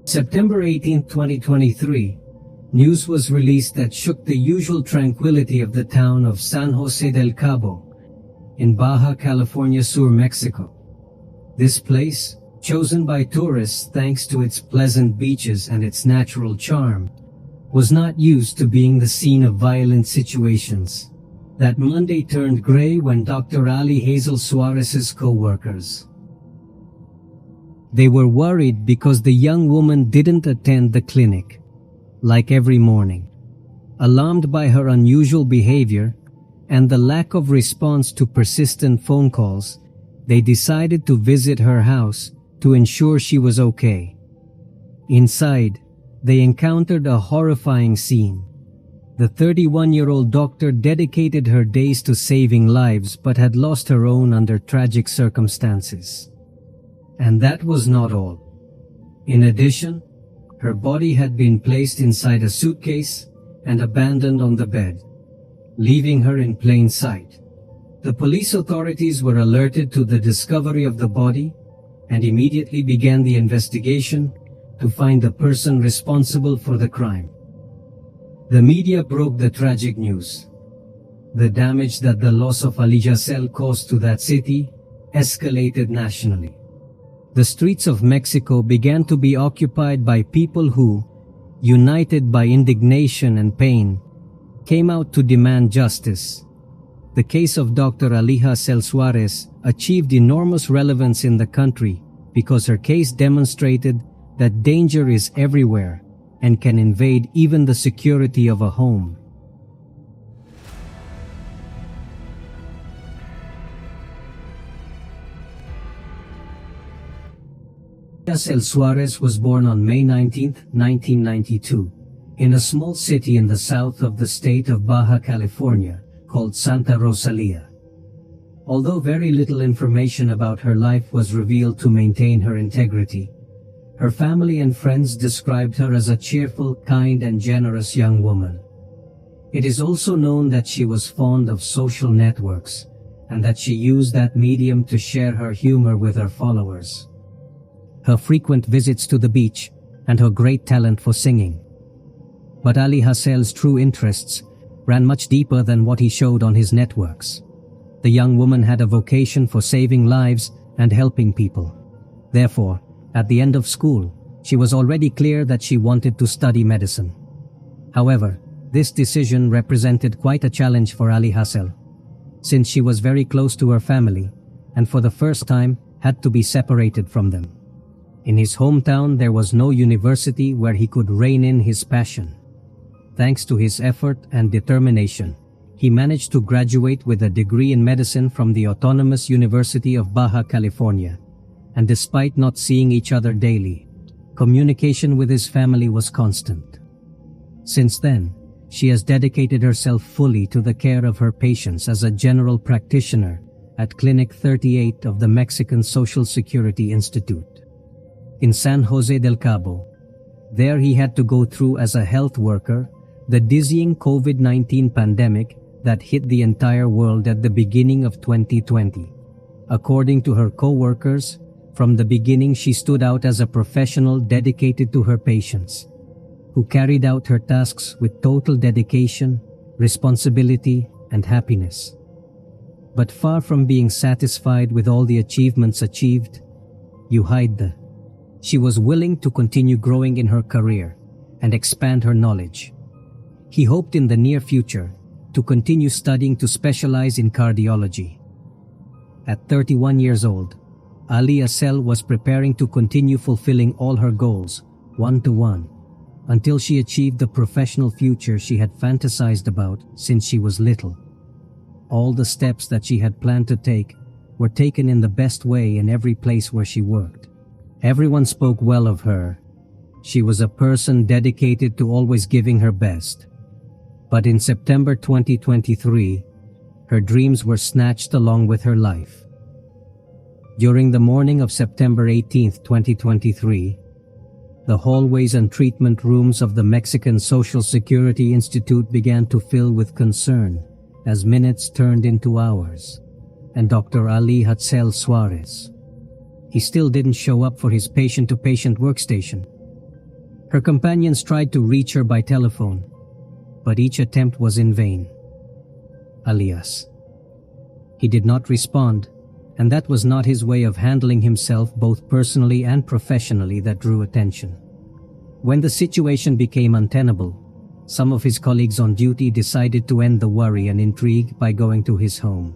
September 18, 2023, news was released that shook the usual tranquility of the town of San Jose del Cabo in Baja California Sur, Mexico. This place, chosen by tourists thanks to its pleasant beaches and its natural charm, was not used to being the scene of violent situations. That Monday turned gray when Dr. Ali Jasael Suarez's co-workers. They were worried because the young woman didn't attend the clinic, like every morning. Alarmed by her unusual behavior and the lack of response to persistent phone calls, they decided to visit her house to ensure she was okay. Inside, they encountered a horrifying scene. The 31-year-old doctor dedicated her days to saving lives but had lost her own under tragic circumstances. And that was not all. In addition, her body had been placed inside a suitcase and abandoned on the bed, leaving her in plain sight. The police authorities were alerted to the discovery of the body and immediately began the investigation to find the person responsible for the crime. The media broke the tragic news. The damage that the loss of Ali Jasael caused to that city escalated nationally. The streets of Mexico began to be occupied by people who, united by indignation and pain, came out to demand justice. The case of Dr. Ali Jasael Suarez achieved enormous relevance in the country because her case demonstrated that danger is everywhere and can invade even the security of a home. Jasael Suarez was born on May 19, 1992, in a small city in the south of the state of Baja California called Santa Rosalia. Although very little information about her life was revealed to maintain her integrity, her family and friends described her as a cheerful, kind, and generous young woman. It is also known that she was fond of social networks and that she used that medium to share her humor with her followers. Her frequent visits to the beach and her great talent for singing. But Ali Jasael's true interests ran much deeper than what he showed on his networks. The young woman had a vocation for saving lives and helping people. Therefore, at the end of school, she was already clear that she wanted to study medicine. However, this decision represented quite a challenge for Ali Jasael, since she was very close to her family and for the first time had to be separated from them. In his hometown, there was no university where he could rein in his passion. Thanks to his effort and determination, he managed to graduate with a degree in medicine from the Autonomous University of Baja California. And despite not seeing each other daily, communication with his family was constant. Since then, she has dedicated herself fully to the care of her patients as a general practitioner at Clinic 38 of the Mexican Social Security Institute in San Jose del Cabo. There he had to go through as a health worker the dizzying COVID-19 pandemic that hit the entire world at the beginning of 2020. According to her co-workers, from the beginning she stood out as a professional dedicated to her patients, who carried out her tasks with total dedication, responsibility, and happiness. But far from being satisfied with all the achievements achieved, she was willing to continue growing in her career and expand her knowledge. He hoped in the near future to continue studying to specialize in cardiology. At 31 years old, Ali Jasael was preparing to continue fulfilling all her goals, one to one, until she achieved the professional future she had fantasized about since she was little. All the steps that she had planned to take were taken in the best way in every place where she worked. Everyone spoke well of her. She was a person dedicated to always giving her best. But in September 2023, her dreams were snatched along with her life. During the morning of September 18, 2023, the hallways and treatment rooms of the Mexican Social Security Institute began to fill with concern as minutes turned into hours, and Dr. Ali Jasael Suarez, he still didn't show up for his patient-to-patient workstation. Her companions tried to reach her by telephone, but each attempt was in vain. Alias. He did not respond, and that was not his way of handling himself both personally and professionally that drew attention. When the situation became untenable, some of his colleagues on duty decided to end the worry and intrigue by going to his home.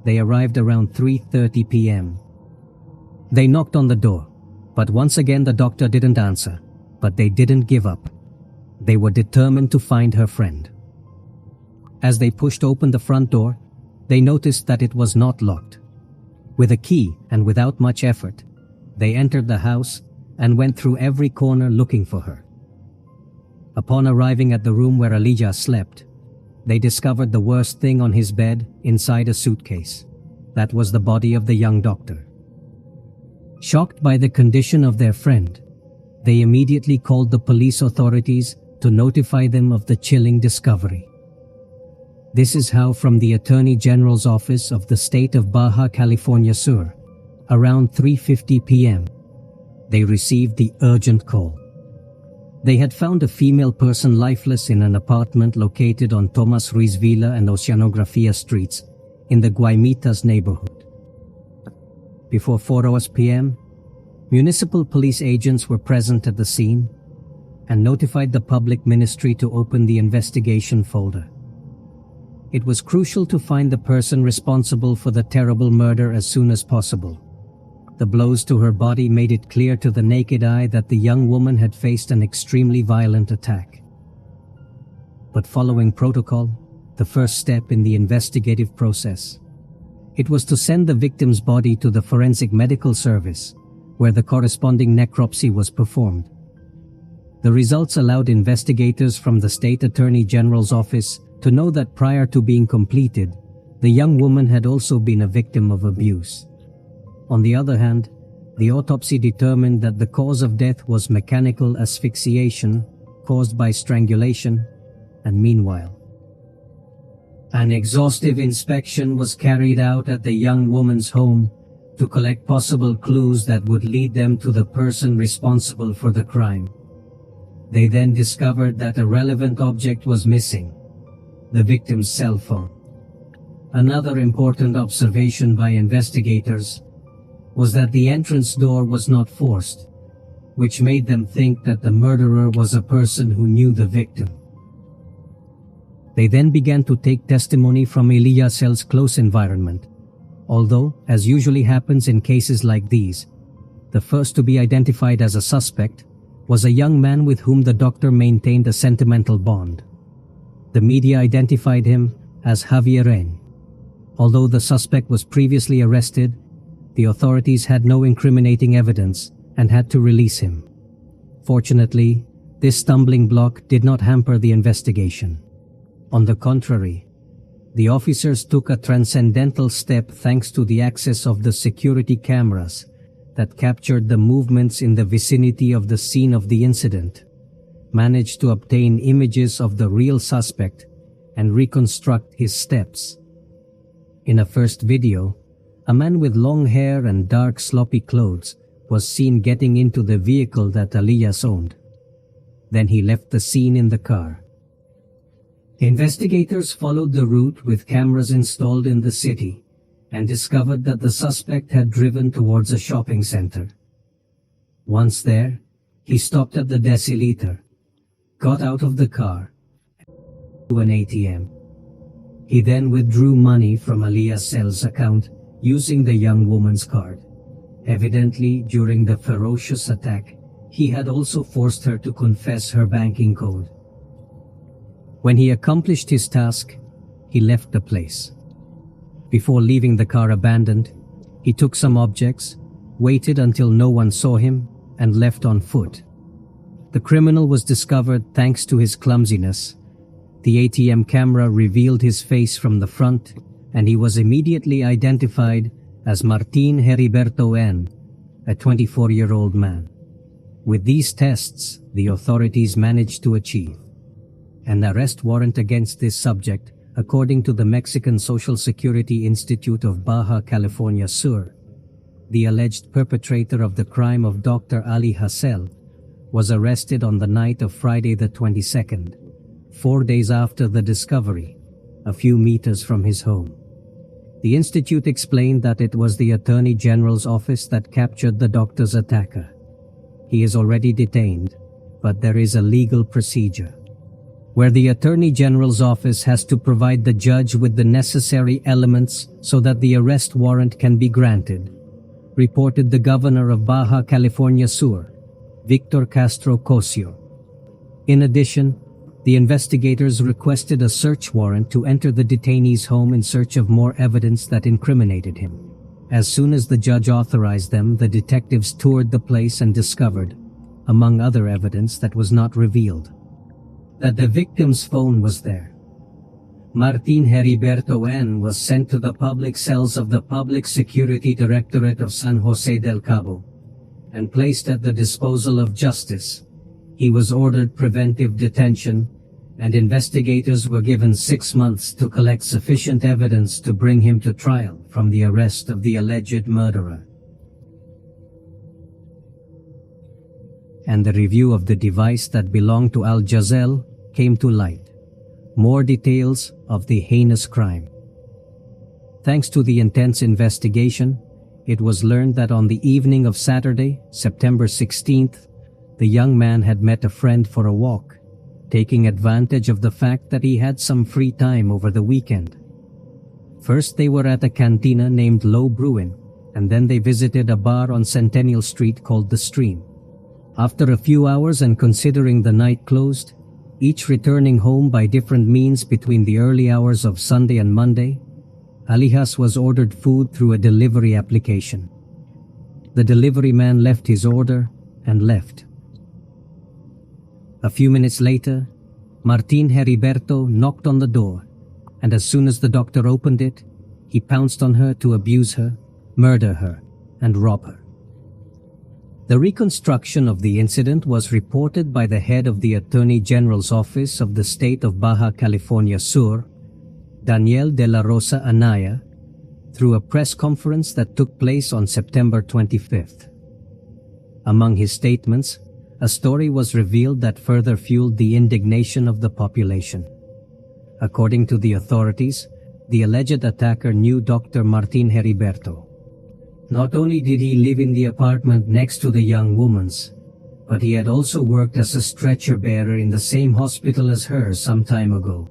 They arrived around 3:30 p.m. They knocked on the door, but once again the doctor didn't answer, but they didn't give up. They were determined to find her friend. As they pushed open the front door, they noticed that it was not locked. With a key and without much effort, they entered the house and went through every corner looking for her. Upon arriving at the room where Elijah slept, they discovered the worst thing on his bed inside a suitcase. That was the body of the young doctor. Shocked by the condition of their friend, they immediately called the police authorities to notify them of the chilling discovery. This is how, from the Attorney General's office of the state of Baja California Sur, around 3:50 p.m., they received the urgent call. They had found a female person lifeless in an apartment located on Tomas Ruiz Villa and Oceanografia streets in the Guaymitas neighborhood. Before 4 p.m., municipal police agents were present at the scene and notified the public ministry to open the investigation folder. It was crucial to find the person responsible for the terrible murder as soon as possible. The blows to her body made it clear to the naked eye that the young woman had faced an extremely violent attack. But following protocol, the first step in the investigative process, it was to send the victim's body to the forensic medical service, where the corresponding necropsy was performed. The results allowed investigators from the State Attorney General's office to know that prior to being completed, the young woman had also been a victim of abuse. On the other hand, the autopsy determined that the cause of death was mechanical asphyxiation caused by strangulation, and meanwhile, an exhaustive inspection was carried out at the young woman's home to collect possible clues that would lead them to the person responsible for the crime. They then discovered that a relevant object was missing: the victim's cell phone. Another important observation by investigators was that the entrance door was not forced, which made them think that the murderer was a person who knew the victim. They then began to take testimony from Jasael's close environment, although, as usually happens in cases like these, the first to be identified as a suspect was a young man with whom the doctor maintained a sentimental bond. The media identified him as Javier N. Although the suspect was previously arrested, the authorities had no incriminating evidence and had to release him. Fortunately, this stumbling block did not hamper the investigation. On the contrary, the officers took a transcendental step thanks to the access of the security cameras that captured the movements in the vicinity of the scene of the incident, managed to obtain images of the real suspect and reconstruct his steps. In a first video, a man with long hair and dark sloppy clothes was seen getting into the vehicle that Elias owned. Then he left the scene in the car. Investigators followed the route with cameras installed in the city and discovered that the suspect had driven towards a shopping center. Once there, he stopped at the deciliter, got out of the car, and to an ATM. He then withdrew money from Jasael's account using the young woman's card. Evidently, during the ferocious attack, he had also forced her to confess her banking code. When he accomplished his task, he left the place. Before leaving the car abandoned, he took some objects, waited until no one saw him, and left on foot. The criminal was discovered thanks to his clumsiness. The ATM camera revealed his face from the front, and he was immediately identified as Martin Heriberto N., a 24-year-old man. With these tests, the authorities managed to achieve an arrest warrant against this subject, according to the Mexican Social Security Institute of Baja California Sur. The alleged perpetrator of the crime of Dr. Ali Jasael was arrested on the night of Friday the 22nd, 4 days after the discovery, a few meters from his home. The institute explained that it was the Attorney General's office that captured the doctor's attacker. He is already detained, but there is a legal procedure where the Attorney General's office has to provide the judge with the necessary elements so that the arrest warrant can be granted, reported the governor of Baja California Sur, Victor Castro Cosio. In addition, the investigators requested a search warrant to enter the detainee's home in search of more evidence that incriminated him. As soon as the judge authorized them, the detectives toured the place and discovered, among other evidence that was not revealed, that the victim's phone was there. Martin Heriberto N. was sent to the public cells of the Public Security Directorate of San Jose del Cabo and placed at the disposal of justice. He was ordered preventive detention, and investigators were given 6 months to collect sufficient evidence to bring him to trial from the arrest of the alleged murderer. And the review of the device that belonged to Jasael came to light. More details of the heinous crime. Thanks to the intense investigation, it was learned that on the evening of Saturday, September 16th, the young man had met a friend for a walk, taking advantage of the fact that he had some free time over the weekend. First they were at a cantina named Low Bruin, and then they visited a bar on Centennial Street called The Stream. After a few hours and considering the night closed, each returning home by different means between the early hours of Sunday and Monday, Alijas was ordered food through a delivery application. The delivery man left his order and left. A few minutes later, Martin Heriberto knocked on the door, and as soon as the doctor opened it, he pounced on her to abuse her, murder her, and rob her. The reconstruction of the incident was reported by the head of the Attorney General's Office of the State of Baja California Sur, Daniel de la Rosa Anaya, through a press conference that took place on September 25th. Among his statements, a story was revealed that further fueled the indignation of the population. According to the authorities, the alleged attacker knew Dr. Martin Heriberto. Not only did he live in the apartment next to the young woman's, but he had also worked as a stretcher bearer in the same hospital as her some time ago.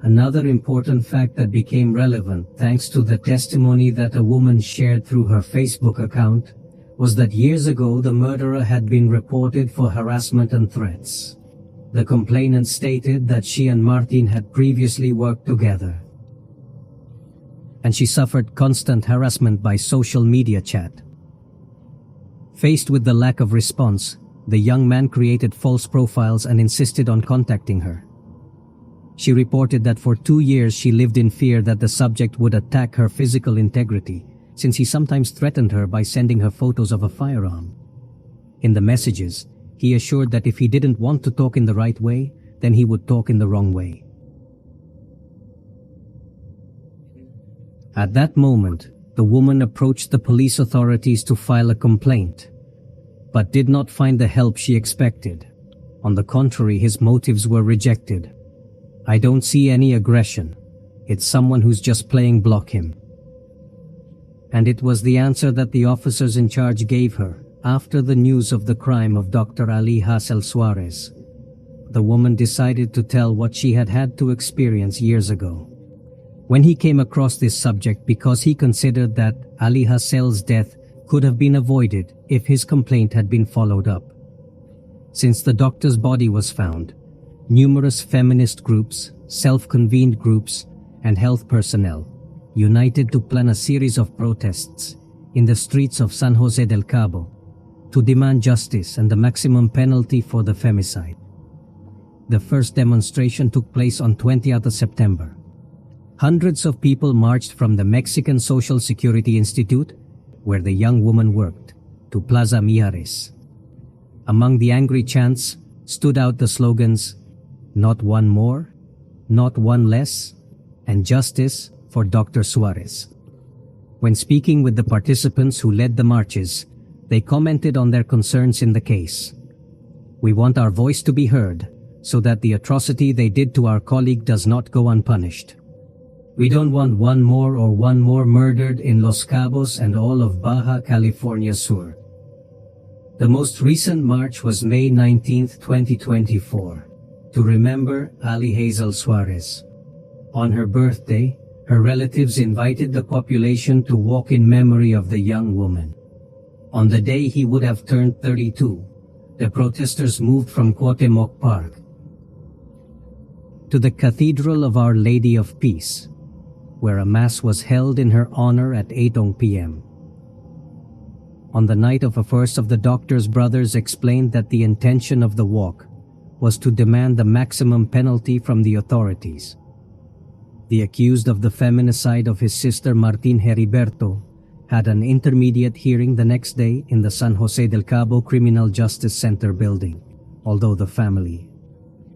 Another important fact that became relevant thanks to the testimony that a woman shared through her Facebook account was that years ago the murderer had been reported for harassment and threats. The complainant stated that she and Martin had previously worked together, and she suffered constant harassment by social media chat. Faced with the lack of response, the young man created false profiles and insisted on contacting her. She reported that for 2 years she lived in fear that the subject would attack her physical integrity, since he sometimes threatened her by sending her photos of a firearm. In the messages, he assured that if he didn't want to talk in the right way, then he would talk in the wrong way. At that moment, the woman approached the police authorities to file a complaint, but did not find the help she expected. On the contrary, his motives were rejected. "I don't see any aggression. It's someone who's just playing block him." And it was the answer that the officers in charge gave her after the news of the crime of Dr. Ali Jasael Suarez. The woman decided to tell what she had had to experience years ago, when he came across this subject, because he considered that Ali Jasael's death could have been avoided if his complaint had been followed up. Since the doctor's body was found, numerous feminist groups, self-convened groups, and health personnel united to plan a series of protests in the streets of San Jose del Cabo to demand justice and the maximum penalty for the femicide. The first demonstration took place on 20th of September. Hundreds of people marched from the Mexican Social Security Institute, where the young woman worked, to Plaza Mijares. Among the angry chants stood out the slogans, "Not one more, not one less," and "Justice for Dr. Suarez." When speaking with the participants who led the marches, they commented on their concerns in the case. We want our voice to be heard, so that the atrocity they did to our colleague does not go unpunished. We don't want one more murdered in Los Cabos and all of Baja California Sur. The most recent march was May 19, 2024, to remember Ali Jasael Suarez. On her birthday, her relatives invited the population to walk in memory of the young woman. On the day he would have turned 32, the protesters moved from Cuauhtemoc Park to the Cathedral of Our Lady of Peace, where a mass was held in her honor at 8 p.m. On the night of a first of the doctor's brothers explained that the intention of the walk was to demand the maximum penalty from the authorities. The accused of the feminicide of his sister Martin Heriberto had an intermediate hearing the next day in the San Jose del Cabo Criminal Justice Center building, although the family.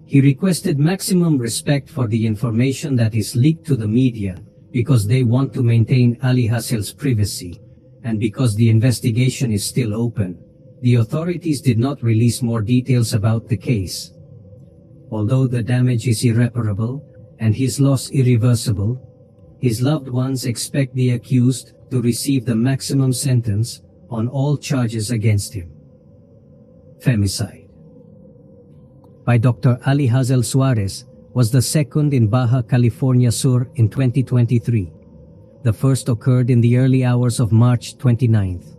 He requested maximum respect for the information that is leaked to the media because they want to maintain Ali Jasael's privacy, and because the investigation is still open. The authorities did not release more details about the case. Although the damage is irreparable and his loss irreversible, his loved ones expect the accused to receive the maximum sentence on all charges against him. Femicide by Dr. Ali Jasael Suarez was the second in Baja California Sur in 2023. The first occurred in the early hours of March 29th.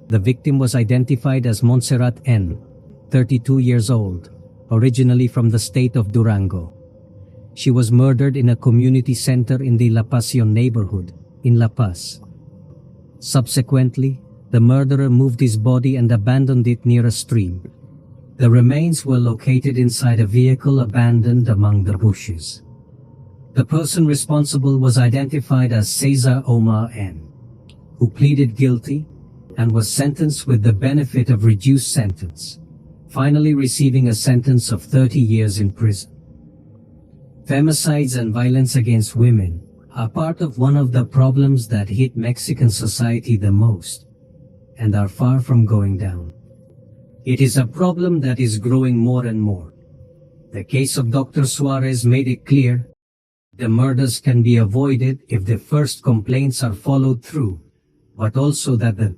The victim was identified as Montserrat N., 32 years old, originally from the state of Durango. She was murdered in a community center in the La Pasión neighborhood in La Paz. Subsequently, the murderer moved his body and abandoned it near a stream. The remains were located inside a vehicle abandoned among the bushes. The person responsible was identified as Cesar Omar N., who pleaded guilty and was sentenced with the benefit of reduced sentence, finally receiving a sentence of 30 years in prison. Femicides and violence against women are part of one of the problems that hit Mexican society the most and are far from going down. It is a problem that is growing more and more. The case of Dr. Suarez made it clear the murders can be avoided if the first complaints are followed through, but also that the